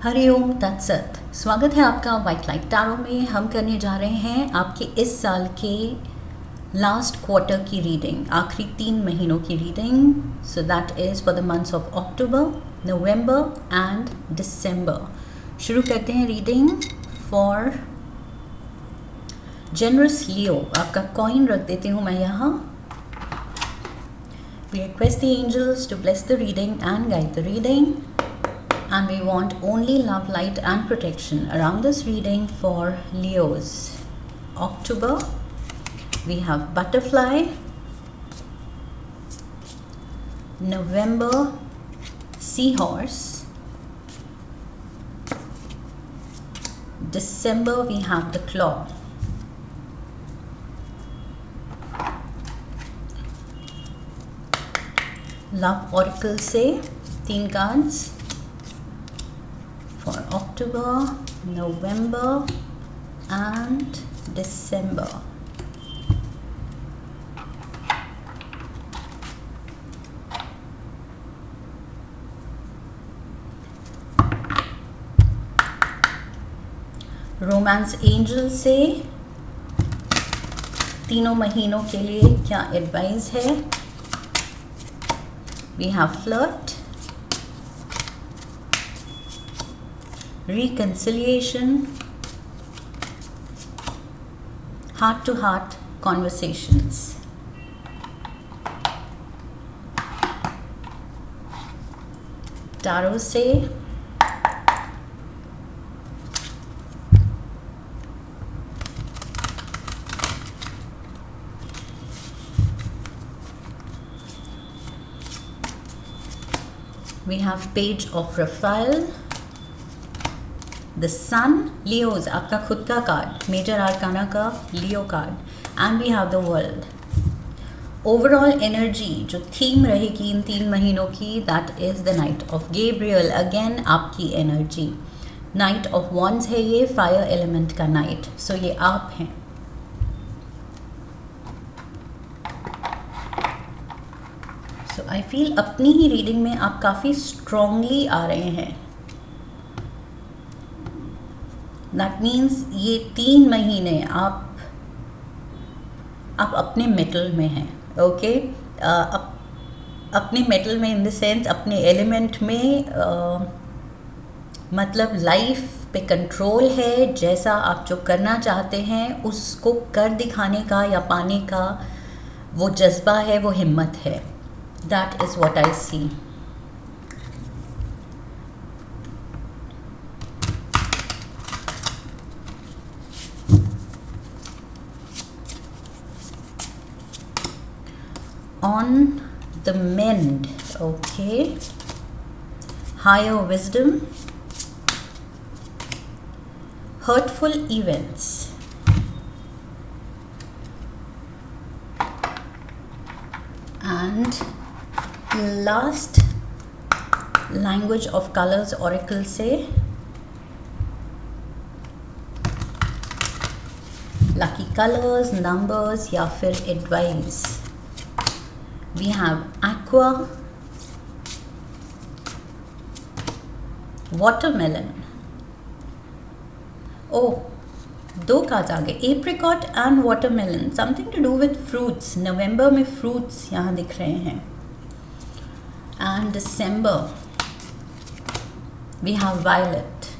हरिओम तत्सत। स्वागत है आपका वाइट लाइट टैरो में। हम करने जा रहे हैं आपके इस साल के लास्ट क्वार्टर की रीडिंग, आखिरी 3 महीनों की reading. So that is for the months of October, November and December. शुरू करते हैं रीडिंग फॉर जनरस लियो। आपका कॉइन रख देती हूँ मैं यहाँ। We request the angels to bless the reading and guide the reading. And we want only love, light and protection around this reading for Leos. October, we have butterfly. November, seahorse. December, we have the claw. Love oracle से 3 cards for October, November and December. Romance angel से तीनों महीनों के लिए क्या advice है? We have flirt, reconciliation, heart-to-heart conversations. Tarot से we have page of Raphael, the sun, Leos आपका खुद का कार्ड, मेजर आर्काना का Leo card, and we have the world. Overall energy जो थीम रहेगी इन 3 महीनों की, that is the knight of Gabriel. Again आपकी एनर्जी नाइट ऑफ वॉन्ड्स है, ये फायर एलिमेंट का नाइट। सो ये आप हैं। सो आई फील अपनी ही रीडिंग में आप काफ़ी स्ट्रांगली आ रहे हैं। दैट मीन्स ये 3 महीने आप अपने मेटल में हैं। ओके, अपने मेटल में इन द सेंस अपने एलिमेंट में, मतलब लाइफ पे कंट्रोल है। जैसा आप जो करना चाहते हैं उसको कर दिखाने का या पाने का वो जज्बा है, वो हिम्मत है। That is what I see. On the mend, okay, higher wisdom, hurtful events, and last language of colors oracle से lucky colors, numbers या फिर advice। We have aqua, watermelon. Oh, 2 cards आ गए, apricot and watermelon, something to do with fruits। नवंबर में fruits यहाँ दिख रहे हैं। And December, we have violet.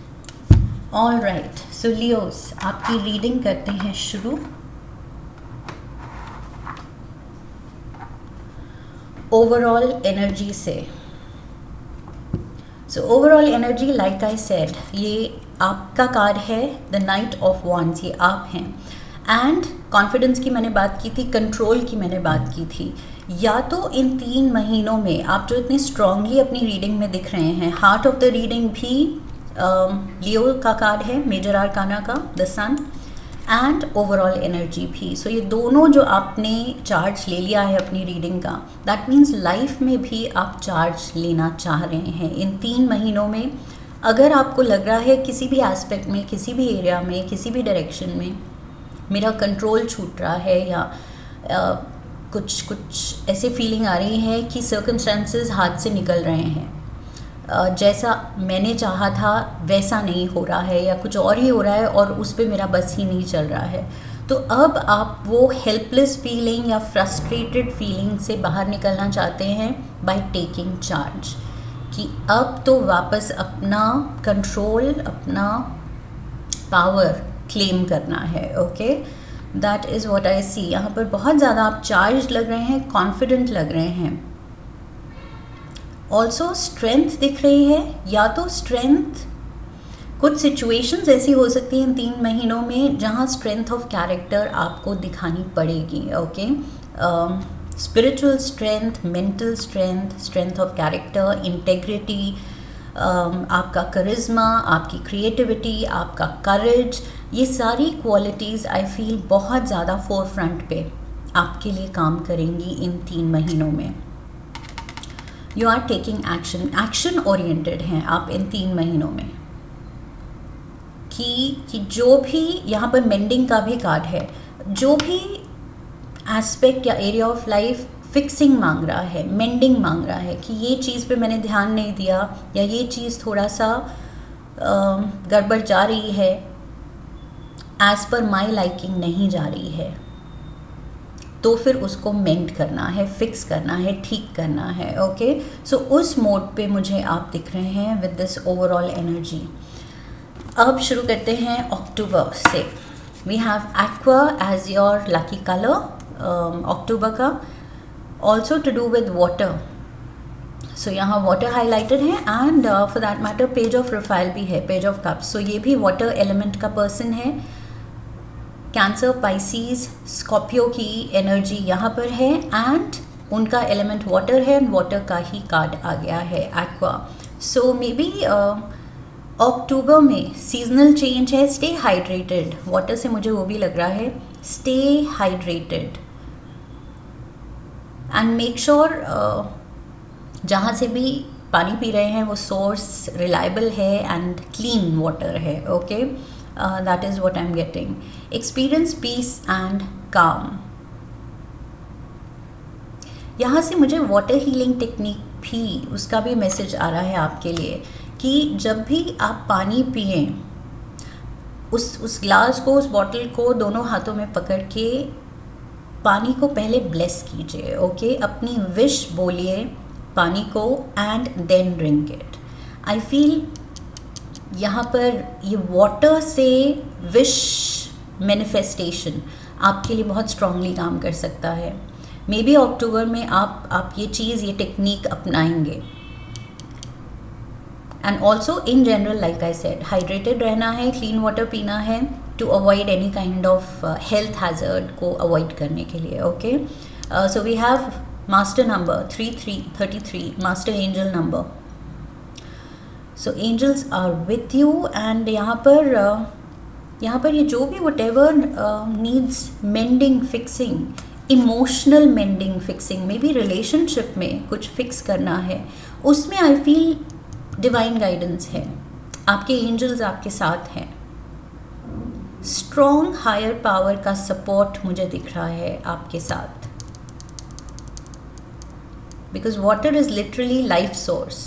All right, so Leos, आपकी रीडिंग करते हैं शुरू। ओवरऑल एनर्जी से। So overall energy, like I said, ये आपका कार्ड है, द नाइट ऑफ वॉन्ड्स, ये आप हैं। एंड कॉन्फिडेंस की मैंने बात की थी, कंट्रोल की मैंने बात की थी। या तो इन 3 महीनों में आप जो इतने स्ट्रांगली अपनी रीडिंग में दिख रहे हैं, हार्ट ऑफ द रीडिंग भी लियो का कार्ड है, मेजर आर्काना का, the sun, and overall energy भी। सो ये दोनों जो आपने चार्ज ले लिया है अपनी रीडिंग का, दैट मीन्स लाइफ में भी आप चार्ज लेना चाह रहे हैं इन 3 महीनों में। अगर आपको लग रहा है किसी भी एस्पेक्ट में, किसी भी एरिया में, किसी भी डायरेक्शन में मेरा कंट्रोल छूट रहा है, या कुछ ऐसे फीलिंग आ रही है कि सर्कमस्टेंसेस हाथ से निकल रहे हैं, जैसा मैंने चाहा था वैसा नहीं हो रहा है, या कुछ और ही हो रहा है और उस पे मेरा बस ही नहीं चल रहा है। तो अब आप वो हेल्पलेस फीलिंग या फ्रस्ट्रेटेड फीलिंग से बाहर निकलना चाहते हैं बाय टेकिंग चार्ज, कि अब तो वापस अपना कंट्रोल, अपना पावर क्लेम करना है। Okay, that is what I see. यहाँ पर बहुत ज़्यादा आप चार्ज लग रहे हैं, कॉन्फिडेंट लग रहे हैं। ऑल्सो स्ट्रेंथ दिख रही है, या तो स्ट्रेंथ, कुछ सिचुएशंस ऐसी हो सकती हैं इन 3 महीनों में जहाँ स्ट्रेंथ ऑफ कैरेक्टर आपको दिखानी पड़ेगी। Okay, spiritual strength, mental strength, strength of character, integrity, आपका करिश्मा, आपकी क्रिएटिविटी, आपका करेज, ये सारी क्वालिटीज़ आई फील बहुत ज़्यादा फोर फ्रंट पे आपके लिए काम करेंगी इन 3 महीनों में। You are taking action, action oriented हैं आप इन 3 महीनों में, कि जो भी यहाँ पर मेंडिंग का भी कार्ड है, जो भी एस्पेक्ट या एरिया ऑफ लाइफ फिक्सिंग मांग रहा है, मेंडिंग मांग रहा है, कि ये चीज़ पे मैंने ध्यान नहीं दिया, या ये चीज़ थोड़ा सा गड़बड़ जा रही है, एज़ पर माई लाइकिंग नहीं जा रही है, तो फिर उसको मेंड करना है, फिक्स करना है, ठीक करना है। ओके, सो उस मोड पे मुझे आप दिख रहे हैं विद दिस ओवरऑल एनर्जी। अब शुरू करते हैं अक्टूबर से। We have aqua as your lucky colour October का, also to do with water. So यहाँ वाटर हाईलाइटेड है, and for that matter page of रफाइल भी है, पेज ऑफ कप्स। सो ये भी वाटर एलिमेंट का पर्सन है। कैंसर, पाइसीज, स्कॉर्पियो की एनर्जी यहाँ पर है, एंड उनका एलिमेंट वाटर है, एंड वाटर का ही कार्ड आ गया है एक्वा। सो मे बी अक्टूबर में सीजनल चेंज है। स्टे हाइड्रेटेड, वाटर से मुझे वो भी लग रहा है। Stay hydrated and make sure जहाँ से भी पानी पी रहे हैं वो सोर्स रिलायबल है एंड क्लीन वाटर है। Okay, that is what I am getting. Experience peace and calm. यहाँ से मुझे वाटर हीलिंग टेक्निक भी, उसका भी मैसेज आ रहा है आपके लिए, कि जब भी आप पानी पिएं, उस ग्लास को, उस बॉटल को दोनों हाथों में पकड़ के पानी को पहले ब्लेस कीजिए। ओके, अपनी विश बोलिए पानी को, and then drink it. I feel यहाँ पर ये वाटर से विश मैनिफेस्टेशन आपके लिए बहुत स्ट्रांगली काम कर सकता है। मे बी अक्टूबर में आप ये चीज़, ये टेक्निक अपनाएंगे। And also in general, like I said, hydrated रहना है, क्लीन वाटर पीना है, to avoid any kind of health hazard को अवॉइड करने के लिए। Okay, so we have master number 3333, master angel number. So angels are with you, and यहाँ पर ये जो भी whatever needs mending, fixing, emotional mending, fixing, may be relationship में कुछ फिक्स करना है, उसमें आई फील डिवाइन गाइडेंस है, आपके एंजल्स आपके साथ हैं। स्ट्रॉन्ग हायर पावर का सपोर्ट मुझे दिख रहा है आपके साथ, because water is literally life source.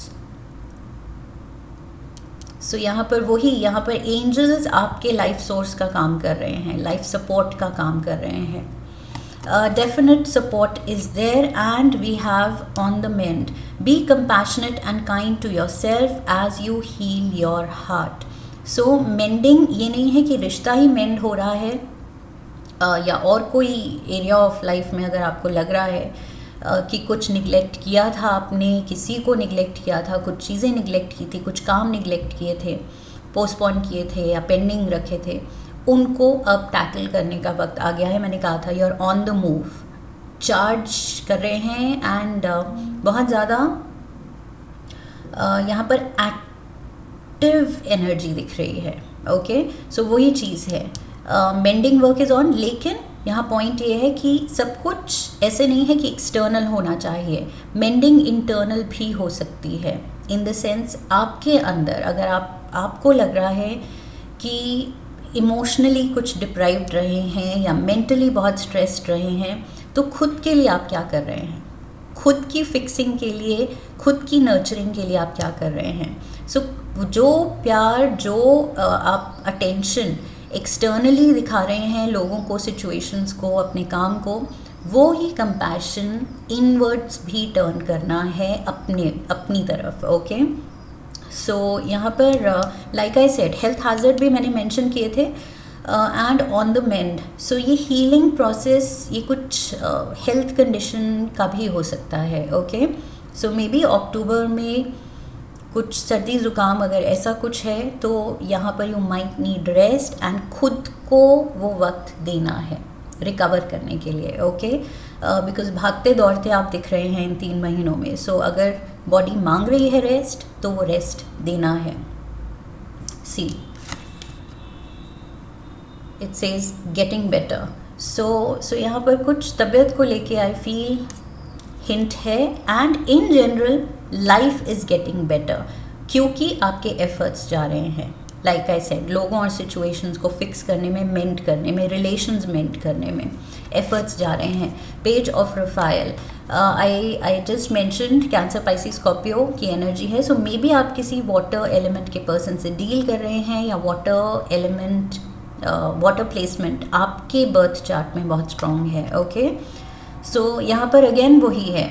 So यहाँ पर एंजल्स आपके लाइफ सोर्स का काम कर रहे हैं, लाइफ सपोर्ट का काम कर रहे हैं। Definite support is there, and we have on the mend. Be compassionate and kind to yourself as you heal your heart. So mending ये नहीं है कि रिश्ता ही मेंड हो रहा है, या और कोई एरिया ऑफ लाइफ में अगर आपको लग रहा है कि कुछ निगलेक्ट किया था आपने, किसी को निगलेक्ट किया था, कुछ चीज़ें निगलेक्ट की थी, कुछ काम निगलेक्ट किए थे, पोस्टपोन किए थे या पेंडिंग रखे थे, उनको अब टैकल करने का वक्त आ गया है। मैंने कहा था you are on the move, charge कर रहे हैं, एंड बहुत ज़्यादा यहाँ पर एक्टिव एनर्जी दिख रही है। ओके, सो वही चीज़ है, मेंडिंग वर्क इज़ ऑन। लेकिन यहाँ पॉइंट ये है कि सब कुछ ऐसे नहीं है कि एक्सटर्नल होना चाहिए, मेंडिंग इंटरनल भी हो सकती है। इन द सेंस आपके अंदर अगर आपको लग रहा है कि इमोशनली कुछ डिप्राइव्ड रहे हैं या मेंटली बहुत स्ट्रेस्ड रहे हैं, तो खुद के लिए आप क्या कर रहे हैं? खुद की फिक्सिंग के लिए, खुद की नर्चरिंग के लिए आप क्या कर रहे हैं. सो जो प्यार, जो आप अटेंशन एक्सटर्नली दिखा रहे हैं लोगों को, सिचुएशंस को, अपने काम को, वो ही कंपैशन इनवर्ड्स भी टर्न करना है अपनी तरफ. ओके, सो यहाँ पर like I said health hazard भी मैंने मेंशन किए थे एंड ऑन द मेंड. सो ये हीलिंग प्रोसेस, ये कुछ हेल्थ कंडीशन का भी हो सकता है. ओके, सो मे बी अक्टूबर में कुछ सर्दी ज़ुकाम अगर ऐसा कुछ है तो यहाँ पर you might need rest and खुद को वो वक्त देना है रिकवर करने के लिए. ओके, बिकॉज भागते दौड़ते आप दिख रहे हैं इन 3 महीनों में. सो अगर बॉडी मांग रही है रेस्ट तो वो रेस्ट देना है. सी, इट सेज गेटिंग बेटर. सो यहाँ पर कुछ तबीयत को लेके आई फील हिंट है and in general life is getting better क्योंकि आपके एफर्ट्स जा रहे हैं. लाइक आई सेड, लोगों और सिचुएशंस को फिक्स करने में, मेंट करने में, रिलेशंस मेंट करने में एफर्ट्स जा रहे हैं. Page of Raphael, I just mentioned cancer, Pisces, Scorpio की एनर्जी है. सो मे बी आप किसी वाटर एलिमेंट के पर्सन से डील कर रहे हैं या वाटर एलिमेंट, वाटर प्लेसमेंट आपके बर्थ चार्ट में बहुत स्ट्रॉन्ग है. ओके, सो यहाँ पर अगेन वही है,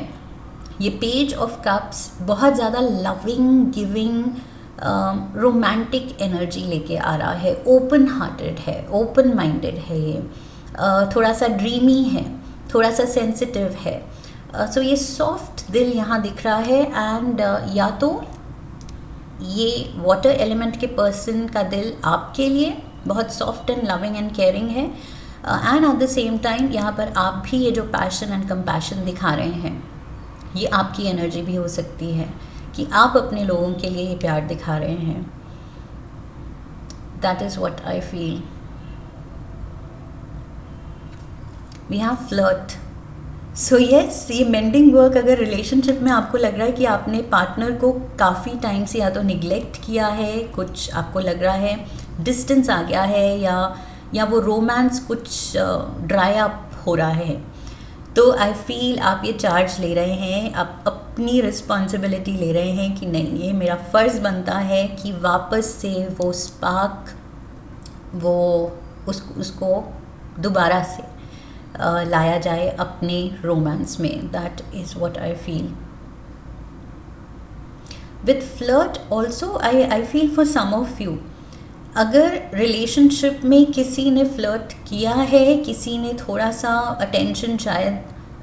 ये पेज ऑफ कप्स बहुत ज़्यादा लविंग, गिविंग, रोमांटिक एनर्जी लेके आ रहा है. ओपन हार्टेड है, ओपन माइंडेड है ये, थोड़ा सा ड्रीमी है, थोड़ा सा सेंसिटिव है. सो ये सॉफ्ट दिल यहाँ दिख रहा है एंड या तो ये वाटर एलिमेंट के पर्सन का दिल आपके लिए बहुत soft and loving and caring है and at the same time यहाँ पर आप भी ये जो पैशन एंड कंपैशन दिखा रहे हैं, ये आपकी एनर्जी भी हो सकती है कि आप अपने लोगों के लिए ये प्यार दिखा रहे हैं. That is what I feel. We have flirt. So yes, ये मेंडिंग वर्क अगर रिलेशनशिप में आपको लग रहा है कि आपने पार्टनर को काफ़ी टाइम से या तो निगलेक्ट किया है, कुछ आपको लग रहा है डिस्टेंस आ गया है या वो रोमांस कुछ ड्राई अप हो रहा है, तो आई फील आप ये चार्ज ले रहे हैं, आप अपनी रिस्पॉन्सिबिलिटी ले रहे हैं कि नहीं, ये मेरा फ़र्ज़ बनता है कि वापस से वो स्पार्क, वो उसको दोबारा से लाया जाए अपने रोमांस में. That is what I feel. With flirt also I feel for some of you, अगर रिलेशनशिप में किसी ने फ्लर्ट किया है, किसी ने थोड़ा सा अटेंशन शायद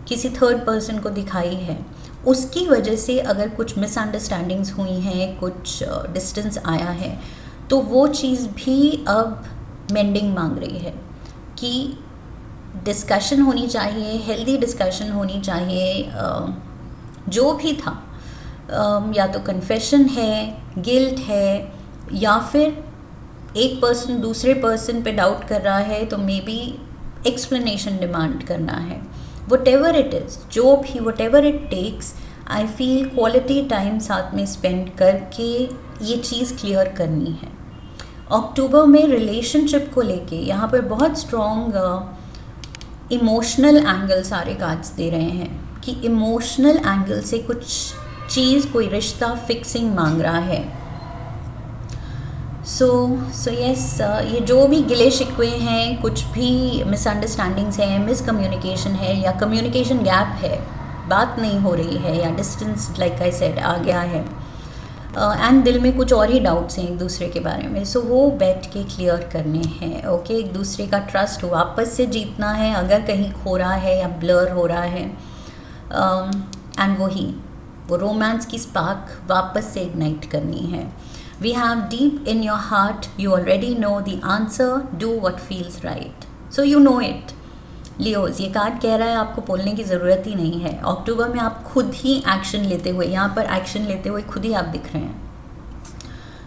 किसी थर्ड पर्सन को दिखाई है, उसकी वजह से अगर कुछ मिसअंडरस्टैंडिंग्स हुई हैं, कुछ डिस्टेंस आया है, तो वो चीज़ भी अब मेंडिंग मांग रही है कि डिस्कशन होनी चाहिए, हेल्दी डिस्कशन होनी चाहिए. जो भी था, या तो कन्फेशन है, गिल्ट है, या फिर एक पर्सन दूसरे पर्सन पे डाउट कर रहा है तो मे बी एक्सप्लेनेशन डिमांड करना है. व्हाटएवर इट इज़, जो भी, whatever it takes, I feel quality time साथ में स्पेंड करके ये चीज़ क्लियर करनी है. अक्टूबर में रिलेशनशिप को लेके यहाँ पर बहुत स्ट्रॉन्ग इमोशनल एंगल सारे कार्ड्स दे रहे हैं कि इमोशनल एंगल से कुछ चीज़, कोई रिश्ता फिक्सिंग मांग रहा है. सो यस, ये जो भी गिले शिकवे हैं, कुछ भी मिसअंडरस्टैंडिंग्स हैं, मिसकम्युनिकेशन है या कम्युनिकेशन गैप है, बात नहीं हो रही है या डिस्टेंस लाइक आई सेड आ गया है एंड दिल में कुछ और ही डाउट्स हैं एक दूसरे के बारे में, सो वो बैठ के क्लियर करने हैं. ओके, एक दूसरे का ट्रस्ट वापस से जीतना है अगर कहीं खो रहा है या ब्लर हो रहा है एंड वो रोमांस की स्पार्क वापस से इग्नाइट करनी है. We have deep in your heart, you already know the answer, do what feels right. So you know it. Leos, ये कार्ड कह रहा है आपको बोलने की ज़रूरत ही नहीं है. अक्टूबर में आप खुद ही एक्शन लेते हुए, यहाँ पर एक्शन लेते हुए खुद ही आप दिख रहे हैं.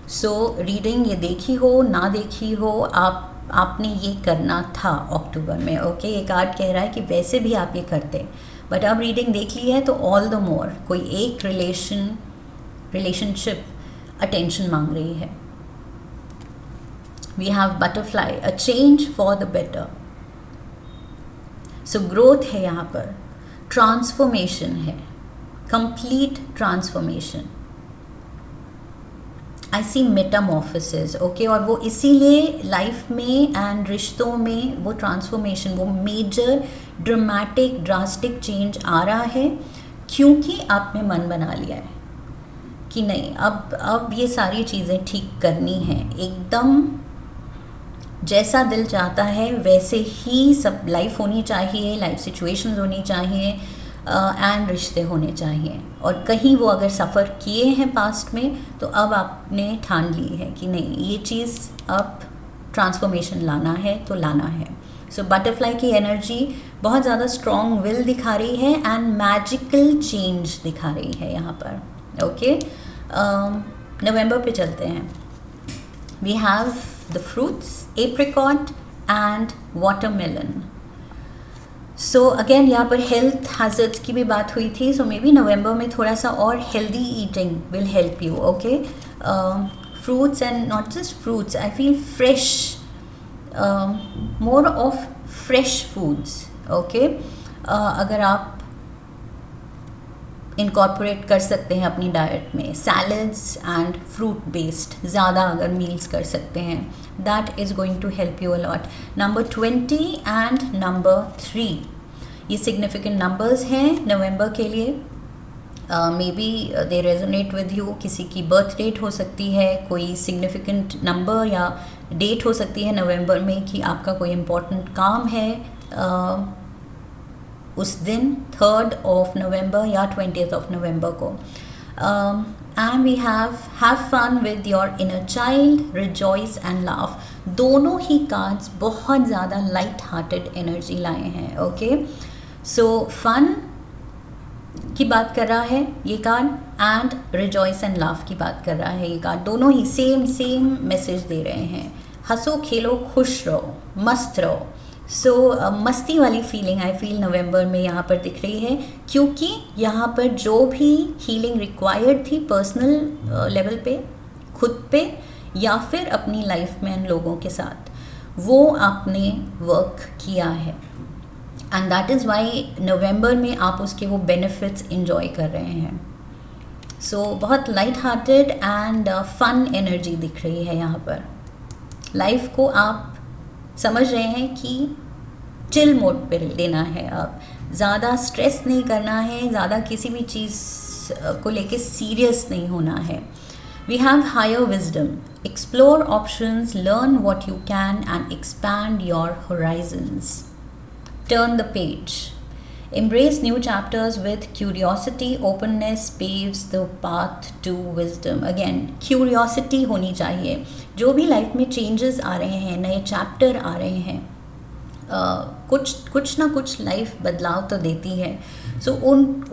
सो रीडिंग ये देखी हो ना देखी हो, आपने ये करना था अक्टूबर में. ओके, ये कार्ड कह रहा है कि वैसे भी आप ये करते, बट अब रीडिंग देख ली है तो ऑल द मोर कोई एक रिलेशनशिप अटेंशन मांग रही है. We have butterfly, a change for the better. So growth है यहाँ पर, ट्रांसफॉर्मेशन है, complete transformation, I see metamorphosis, okay. और वो इसीलिए लाइफ में एंड रिश्तों में वो ट्रांसफॉर्मेशन, वो मेजर ड्रामेटिक ड्रास्टिक चेंज आ रहा है क्योंकि आपने मन बना लिया है कि नहीं, अब ये सारी चीज़ें ठीक करनी है, एकदम जैसा दिल चाहता है वैसे ही सब लाइफ होनी चाहिए, लाइफ सिचुएशंस होनी चाहिए एंड रिश्ते होने चाहिए। और कहीं वो अगर सफ़र किए हैं पास्ट में तो अब आपने ठान ली है कि नहीं, ये चीज़ अब ट्रांसफॉर्मेशन लाना है तो लाना है। सो बटरफ्लाई की एनर्जी बहुत ज़्यादा स्ट्रॉन्ग विल दिखा रही है एंड मैजिकल चेंज दिखा रही है यहाँ पर, ओके। नवंबर पे चलते हैं। We have the fruits, apricot and watermelon. So again यहाँ पर हेल्थ हैजर्ड्स की भी बात हुई थी, सो मे बी नवंबर में थोड़ा सा और healthy eating will help you, okay. Fruits and not just fruits, I feel fresh, more of fresh foods, okay. अगर आप इनकॉर्पोरेट कर सकते हैं अपनी डाइट में सैलड्स एंड फ्रूट बेस्ड ज़्यादा अगर मील्स कर सकते हैं, that is going to help you a lot. Number 20 and number 3 ये सिग्निफिकेंट नंबर्स हैं नवंबर के लिए। May be they resonate with you, किसी की बर्थ डेट हो सकती है, कोई सिग्निफिकेंट नंबर या डेट हो सकती है नवंबर में कि आपका कोई इम्पोर्टेंट काम है उस दिन 3rd ऑफ नवंबर या 20th ऑफ नवंबर को। And we have fun with your inner child, rejoice and laugh. दोनों ही कार्ड्स बहुत ज़्यादा लाइट हार्टेड एनर्जी लाए हैं, ओके। सो फन की बात कर रहा है ये card and rejoice and laugh की बात कर रहा है ये कार्ड, दोनों ही सेम मैसेज दे रहे हैं। हंसो खेलो खुश रहो मस्त रहो। सो मस्ती वाली फीलिंग आई फील नवंबर में यहाँ पर दिख रही है क्योंकि यहाँ पर जो भी हीलिंग रिक्वायर्ड थी पर्सनल लेवल पे, खुद पे या फिर अपनी लाइफ में इन लोगों के साथ, वो आपने वर्क किया है एंड दैट इज़ वाई नवंबर में आप उसके वो बेनिफिट्स एंजॉय कर रहे हैं। सो बहुत light hearted and fun energy दिख रही है यहाँ पर। लाइफ को आप समझ रहे हैं कि चिल मोड पे लेना है, अब ज़्यादा स्ट्रेस नहीं करना है, ज़्यादा किसी भी चीज़ को लेके सीरियस नहीं होना है। We have higher wisdom, explore options, learn what you can and expand your horizons. Turn the page, embrace new chapters with curiosity, openness paves the path to wisdom। again curiosity होनी चाहिए। जो भी life में changes आ रहे हैं, नए chapter आ रहे हैं, कुछ ना कुछ लाइफ बदलाव तो देती है। सो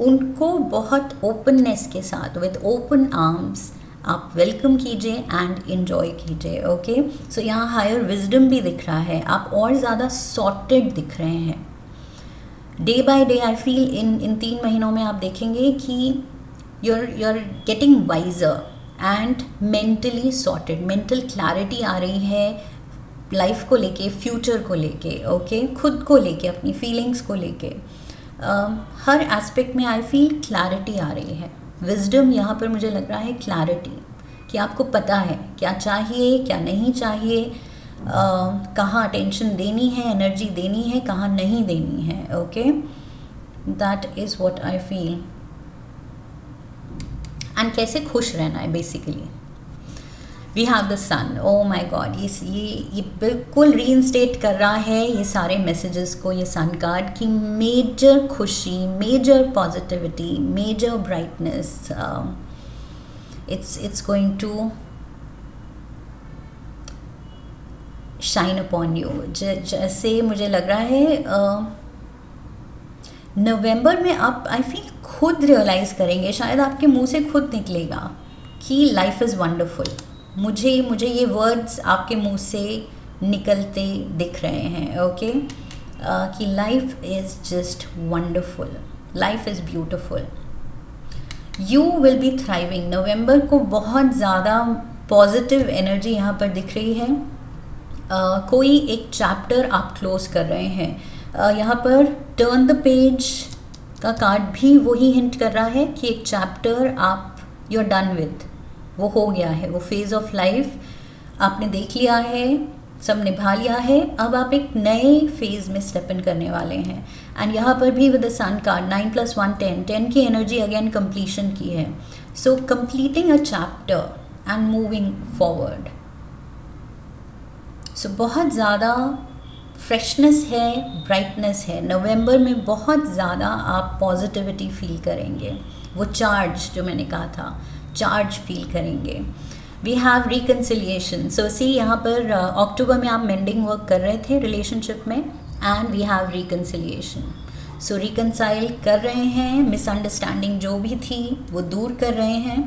उनको बहुत ओपननेस के साथ विद ओपन आर्म्स आप वेलकम कीजिए एंड इन्जॉय कीजिए, ओके। सो यहाँ हायर विजडम भी दिख रहा है, आप और ज़्यादा सॉर्टेड दिख रहे हैं। Day by day I feel in 3 महीनों में आप देखेंगे कि you're getting wiser and mentally sorted, mental clarity आ रही है लाइफ को लेके, फ्यूचर को लेके, ओके, खुद को लेके, अपनी फीलिंग्स को लेके, हर एस्पेक्ट में आई फील क्लैरिटी आ रही है। विजडम यहाँ पर मुझे लग रहा है क्लैरिटी, कि आपको पता है क्या चाहिए क्या नहीं चाहिए, कहाँ अटेंशन देनी है, एनर्जी देनी है, कहाँ नहीं देनी है, okay. That is what I feel. And कैसे खुश रहना है basically. We have the sun, oh my god, ये बिल्कुल रीइंस्टेट कर रहा है ये सारे मैसेजेस को, ये सन कार्ड की मेजर खुशी, major positivity, major brightness, it's going to shine upon you. जैसे मुझे लग रहा है नवंबर में आप आई फील खुद रियलाइज़ करेंगे, शायद आपके मुंह से खुद निकलेगा कि लाइफ इज़ वंडरफुल। मुझे ये वर्ड्स आपके मुंह से निकलते दिख रहे हैं, ओके, कि life is just wonderful, life is beautiful, you will be thriving. November को बहुत ज़्यादा पॉजिटिव एनर्जी यहाँ पर दिख रही है। कोई एक चैप्टर आप क्लोज कर रहे हैं। यहाँ पर टर्न द पेज, का कार्ड भी वही हिंट कर रहा है कि एक चैप्टर आप यू आर डन विथ, वो हो गया है, वो फेज़ ऑफ लाइफ आपने देख लिया है, सब निभा लिया है, अब आप एक नए फेज़ में स्टेप इन करने वाले हैं। एंड यहाँ पर भी विद द सन कार्ड 9+1 10, 10 की एनर्जी अगेन कंप्लीशन की है। So completing a chapter and moving forward. So बहुत ज़्यादा फ्रेशनेस है, ब्राइटनेस है। नवंबर में बहुत ज़्यादा आप पॉजिटिविटी फील करेंगे, वो चार्ज जो मैंने कहा था, चार्ज फील करेंगे। We have reconciliation. So see यहाँ पर अक्टूबर में आप मेंडिंग वर्क कर रहे थे रिलेशनशिप में, and we have reconciliation. So reconcile कर रहे हैं, मिसअंडरस्टैंडिंग जो भी थी वो दूर कर रहे हैं,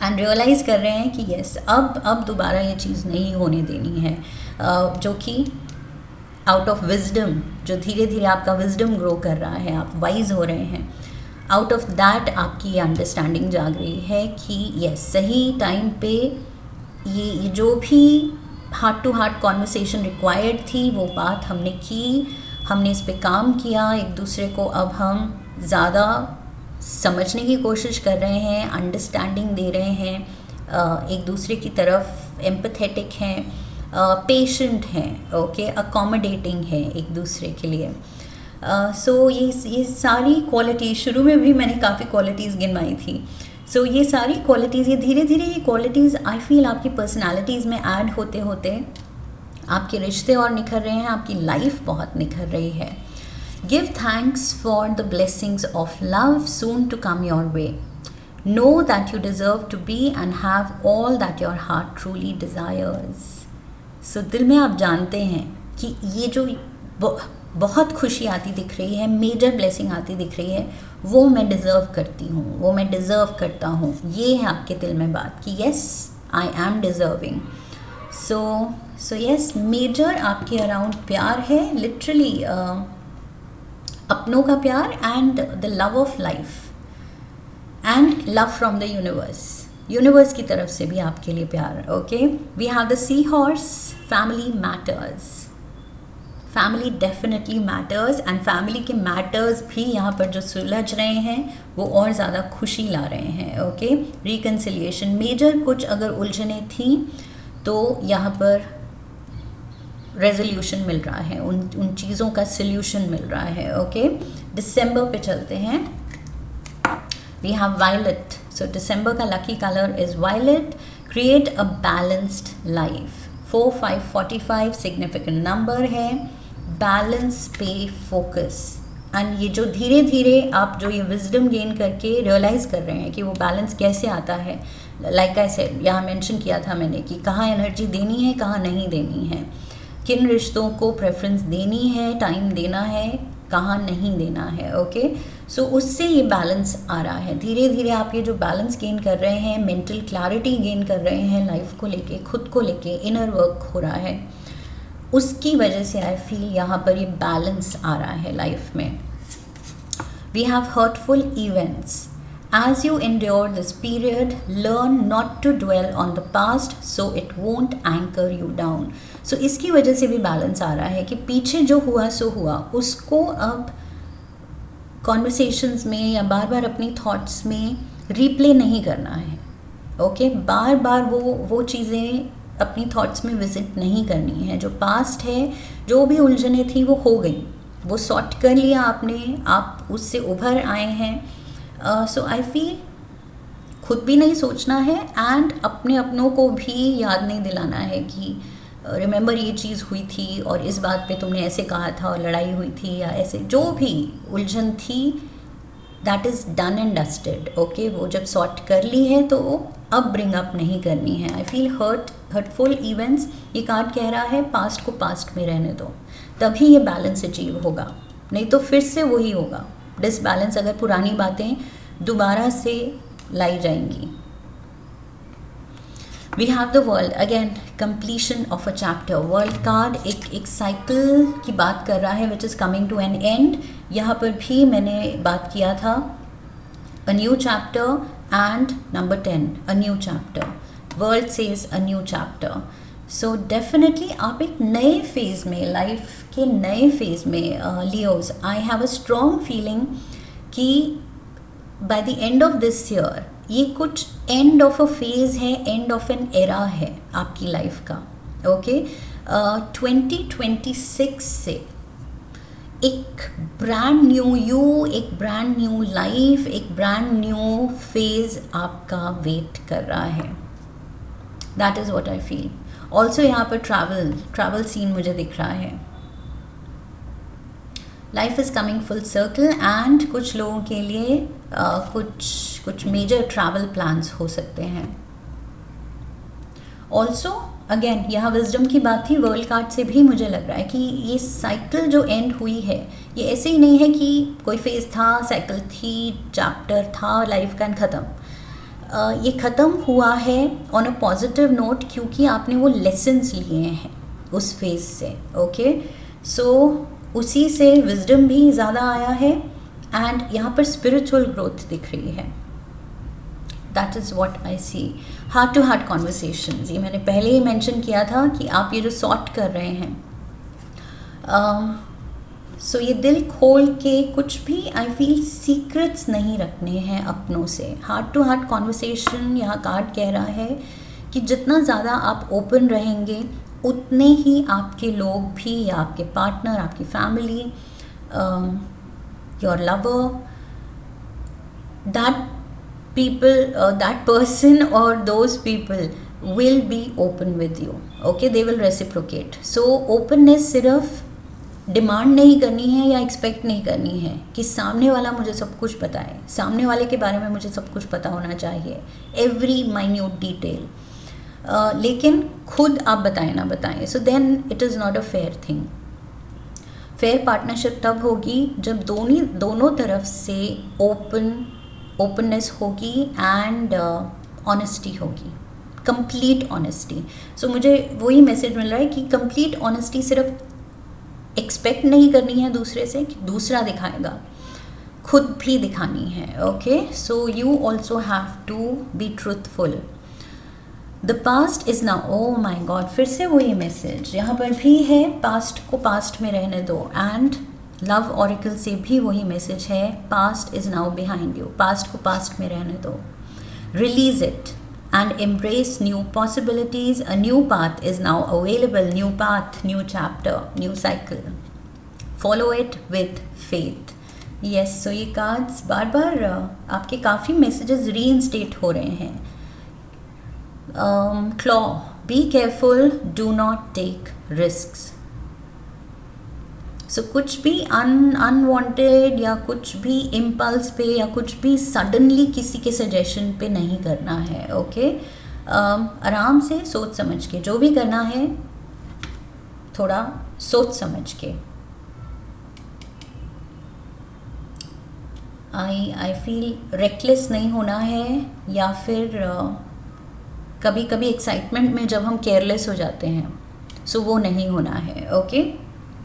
एंड रियलाइज़ कर रहे हैं कि यस अब दोबारा ये चीज़ नहीं होने देनी है, जो कि आउट ऑफ विजडम, जो धीरे धीरे आपका विजडम ग्रो कर रहा है, आप वाइज हो रहे हैं, आउट ऑफ दैट आपकी ये अंडरस्टैंडिंग जाग रही है कि यस सही टाइम पे ये जो भी heart to heart conversation required थी वो बात हमने की, हमने इस पे काम किया एक दूसरे को, अब हम ज़्यादा समझने की कोशिश कर रहे हैं, अंडरस्टैंडिंग दे रहे हैं, एक दूसरे की तरफ एम्पैथेटिक हैं, पेशेंट हैं, ओके, अकोमोडेटिंग है एक दूसरे के लिए। सो ये सारी क्वालिटी, शुरू में भी मैंने काफ़ी क्वालिटीज़ गिनवाई थी। सो ये सारी क्वालिटीज़, ये धीरे धीरे ये क्वालिटीज़ आई फील आपकी पर्सनालिटीज़ में ऐड होते होते आपके रिश्ते और निखर रहे हैं, आपकी लाइफ बहुत निखर रही है। Give thanks for the blessings of love soon to come your way. Know that you deserve to be and have all that your heart truly desires. So दिल में आप जानते हैं कि ये जो बहुत खुशी आती दिख रही है, मेजर ब्लेसिंग आती दिख रही है, वो मैं डिज़र्व करती हूँ, वो मैं डिज़र्व करता हूँ। ये है आपके दिल में बात कि yes I am deserving. So yes, major आपके अराउंड प्यार है, लिटरली अपनों का प्यार and the love of life and love from the universe की तरफ से भी आपके लिए प्यार। Okay, we have the sea horse. Family matters, family definitely matters, and family के मैटर्स भी यहाँ पर जो सुलझ रहे हैं वो और ज़्यादा खुशी ला रहे हैं। ओके, रिकन्सिलिएशन, मेजर कुछ अगर उलझने थी तो यहाँ पर रेजोल्यूशन मिल रहा है, उन चीज़ों का सल्यूशन मिल रहा है। ओके, दिसंबर पे चलते हैं। We have violet. So December का lucky colour is violet. Create a balanced life. 4 5 45 significant number है। बैलेंस पे फोकस, एंड ये जो धीरे धीरे आप जो ये विजडम गेन करके रियलाइज़ कर रहे हैं कि वो बैलेंस कैसे आता है, लाइक आई सेड, यहाँ मेंशन किया था मैंने कि कहाँ एनर्जी देनी है, कहाँ नहीं देनी है, किन रिश्तों को प्रेफरेंस देनी है, टाइम देना है, कहाँ नहीं देना है। ओके, सो उससे ये बैलेंस आ रहा है। धीरे धीरे आप ये जो बैलेंस गेन कर रहे हैं, मेंटल क्लैरिटी गेन कर रहे हैं, लाइफ को लेके, खुद को लेके इनर वर्क हो रहा है, उसकी वजह से आई फील यहाँ पर ये बैलेंस आ रहा है लाइफ में। We have hurtful events. As you endure this period, learn not to dwell on the past so it won't anchor you down. So इसकी वजह से भी बैलेंस आ रहा है कि पीछे जो हुआ सो हुआ, उसको अब कॉन्वर्सेशंस में या बार बार अपनी थॉट्स में रिप्ले नहीं करना है। ओके, बार बार वो चीज़ें अपनी थॉट्स में विजिट नहीं करनी है। जो पास्ट है, जो भी उलझने थी वो हो गई, वो सॉर्ट कर लिया आपने, आप उससे उभर आए हैं। सो आई फील खुद भी नहीं सोचना है एंड अपनों को भी याद नहीं दिलाना है कि रिमेंबर ये चीज़ हुई थी और इस बात पे तुमने ऐसे कहा था और लड़ाई हुई थी, या ऐसे जो भी उलझन थी, that is done and dusted. Okay, वो जब सॉर्ट कर ली है तो अब ब्रिंग अप नहीं करनी है। आई फील हर्टफुल इवेंट्स, ये कार्ड कह रहा है पास्ट को पास्ट में रहने दो, तभी ये बैलेंस अचीव होगा, नहीं तो फिर से वही होगा डिसबैलेंस, अगर पुरानी बातें दोबारा से लाई जाएंगी। We have the world, again completion of a chapter. World card एक साइकिल की बात कर रहा है which is coming to an end. यहाँ पर भी मैंने बात किया था a new chapter and number 10 a new chapter. World says a new chapter. So definitely आप एक नए फेज़ में, लाइफ के नए फेज़ में Leos, I have a strong feeling कि by the end of this year ये कुछ एंड ऑफ अ फेज़ है, एंड ऑफ एन एरा है आपकी लाइफ का, ओके। 2026 से एक ब्रांड न्यू यू, एक ब्रांड न्यू लाइफ, एक ब्रांड न्यू फेज़ आपका वेट कर रहा है। That is what I feel. Also यहाँ पर ट्रैवल सीन मुझे दिख रहा है। Life is coming full circle and कुछ लोगों के लिए कुछ मेजर ट्रैवल प्लान्स हो सकते हैं। ऑल्सो अगेन यहाँ विजडम की बात थी, वर्ल्ड कार्ड से भी मुझे लग रहा है कि ये साइकिल जो एंड हुई है, ये ऐसे ही नहीं है कि कोई फेज़ था, साइकिल थी, चैप्टर था लाइफ का, ख़त्म। ये ख़त्म हुआ है ऑन अ पॉजिटिव नोट, क्योंकि आपने वो लेसन्स लिए हैं उस फेज़ से, ओके। सो उसी से विजडम भी ज़्यादा आया है एंड यहाँ पर स्पिरिचुअल ग्रोथ दिख रही है। That is what I see. Heart to heart conversations, ये मैंने पहले ही मेंशन किया था कि आप ये जो सॉर्ट कर रहे हैं, सो ये दिल खोल के कुछ भी आई फील सीक्रेट्स नहीं रखने हैं अपनों से। हार्ट टू हार्ट कॉन्वर्सेशन यहाँ कार्ड कह रहा है कि जितना ज़्यादा आप ओपन रहेंगे उतने ही आपके लोग भी, या आपके पार्टनर, आपकी family, your lover, that person or those people will be open with you, okay, they will reciprocate. So openness सिर्फ डिमांड नहीं करनी है या एक्सपेक्ट नहीं करनी है कि सामने वाला मुझे सब कुछ बताए, सामने वाले के बारे में मुझे सब कुछ पता होना चाहिए, एवरी माइन्यूट डिटेल, लेकिन खुद आप बताएं ना बताएं, so then it is not a fair thing. Fair partnership तब होगी जब दोनों तरफ से ओपननेस होगी एंड ऑनेस्टी होगी, कंप्लीट ऑनेस्टी। सो मुझे वही मैसेज मिल रहा है कि कंप्लीट ऑनेस्टी सिर्फ एक्सपेक्ट नहीं करनी है दूसरे से कि दूसरा दिखाएगा, खुद भी दिखानी है, okay. So you also have to be truthful. The past is now, oh my god, फिर से वही मैसेज यहाँ पर भी है, पास्ट को पास्ट में रहने दो। एंड लव ऑरिकल से भी वही मैसेज है, past is now behind you, past को पास्ट में रहने दो, release it and embrace new possibilities. A new path is now available, new path, new chapter, new cycle, follow it with faith. Yes, so ये cards बार बार आपके काफ़ी messages reinstate हो रहे हैं। Claw, be careful, do not take risks. So कुछ भी unwanted या कुछ भी इम्पल्स पे या कुछ भी सडनली किसी के सजेशन पे नहीं करना है, ओके। आराम से सोच समझ के जो भी करना है, थोड़ा सोच समझ के। आई फील रेकलेस नहीं होना है, या फिर कभी कभी एक्साइटमेंट में जब हम केयरलेस हो जाते हैं, सो वो नहीं होना है, ओके।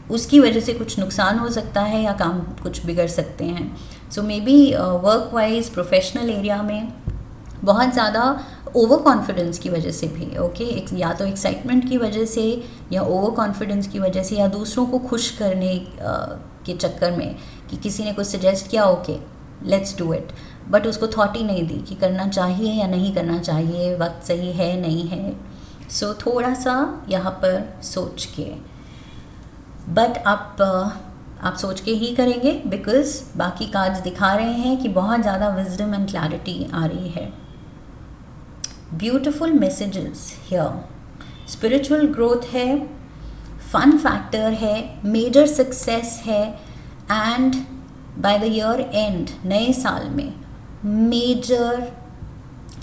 उसकी वजह से कुछ नुकसान हो सकता है या काम कुछ बिगड़ सकते हैं। So maybe work wise, professional area में बहुत ज़्यादा ओवर कॉन्फिडेंस की वजह से भी, ओके, या तो एक्साइटमेंट की वजह से या ओवर कॉन्फिडेंस की वजह से, या दूसरों को खुश करने के चक्कर में कि किसी ने कुछ सजेस्ट किया, okay let's do it, but उसको थॉट ही नहीं दी कि करना चाहिए या नहीं करना चाहिए, वक्त सही है नहीं है। सो थोड़ा सा यहाँ पर सोच के, बट आप सोच के ही करेंगे, बिकॉज बाकी कार्ड्स दिखा रहे हैं कि बहुत ज़्यादा विजडम एंड क्लैरिटी आ रही है। Beautiful messages here, spiritual growth है, फन फैक्टर है, मेजर सक्सेस है, and by the year end, नए साल में major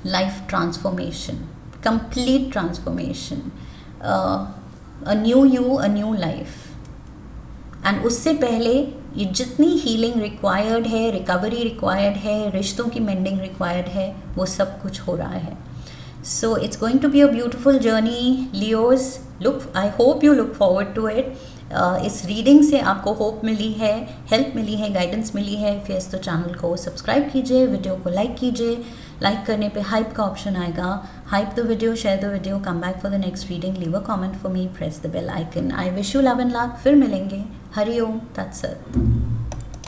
life transformation, complete transformation, a new you, a new life. And उससे पहले ये जितनी हीलिंग रिक्वायर्ड है, रिकवरी रिक्वायर्ड है, रिश्तों की मेंडिंग रिक्वायर्ड है, वो सब कुछ हो रहा है। So it's going to be a beautiful journey Leos. I hope you look forward to it. इस रीडिंग से आपको होप मिली है, हेल्प मिली है, गाइडेंस मिली है, फिर तो चैनल को सब्सक्राइब कीजिए, वीडियो को लाइक कीजिए। लाइक करने पे हाइप का ऑप्शन आएगा, hype the video, share the video, come back for the next reading, leave a comment for me, press the bell icon. I wish you love and luck. फिर मिलेंगे। हरि ओम तत्सत।